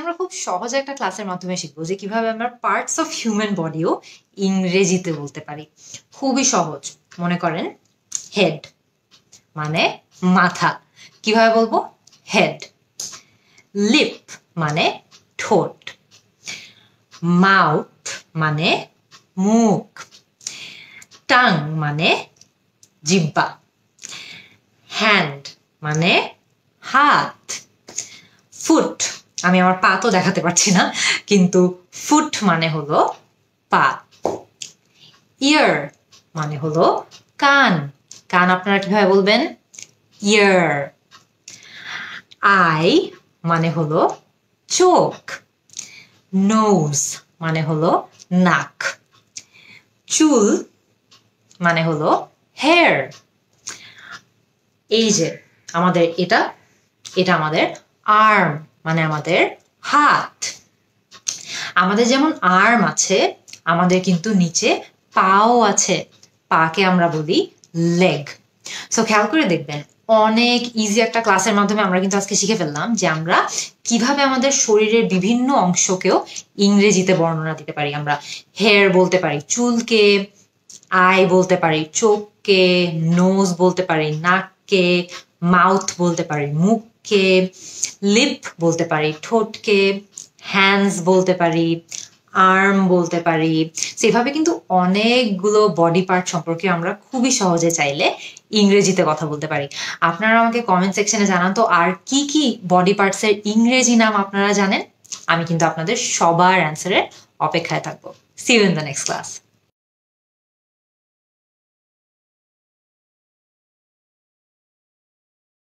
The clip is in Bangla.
আমরা খুব সহজ একটা ক্লাসের মাধ্যমে শিখবো যে কিভাবে আমরা পার্টস অফ হিউম্যান বডিও ইংরেজিতে বলতে পারি। খুবই সহজ। মনে করেন হেড মানে মাথা, কিভাবে বলবো? হেড। লিপ মানে ঠোঁট। মাউথ মানে মুখ। টাং মানে জিহ্বা। হ্যান্ড মানে হাত। ফুট, আমি আমার পা তো দেখাতে পারছি না, কিন্তু ফুট মানে হলো পা। ইয়ার মানে হলো কান, কান আপনারা কিভাবে বলবেন? ইয়ার। আই মানে হলো চোখ। নোজ মানে হলো নাক। চুল মানে হলো হেয়ার। এই যে আমাদের এটা আমাদের আর্ম মানে আমাদের হাত। আমাদের যেমন আর্ম আছে, আমাদের কিন্তু নিচে পাও আছে, পাকে আমরা বলি লেগ। সো খেয়াল করে দেখবেন, অনেক ইজি একটা ক্লাসের মাধ্যমে আমরা কিন্তু আজকে শিখে ফেললাম যে আমরা কিভাবে আমাদের শরীরের বিভিন্ন অংশকেও ইংরেজিতে বর্ণনা দিতে পারি। আমরা হেয়ার বলতে পারি চুলকে, আই বলতে পারি চোখকে, নোজ বলতে পারি নাককে, মাউথ বলতে পারি মুখকে, লিপ বলতে পারি ঠোঁটকে, হ্যান্ডস বলতে পারি, আর্ম বলতে পারি। সেভাবে কিন্তু অনেকগুলো বডি পার্ট সম্পর্কে আমরা খুবই সহজে চাইলে ইংরেজিতে কথা বলতে পারি। আপনারা আমাকে কমেন্ট সেকশনে জানান তো আর কি কি বডি পার্টসের ইংরেজি নাম আপনারা জানেন। আমি কিন্তু আপনাদের সবার অ্যান্সারের অপেক্ষায় থাকবো। See you in the next class.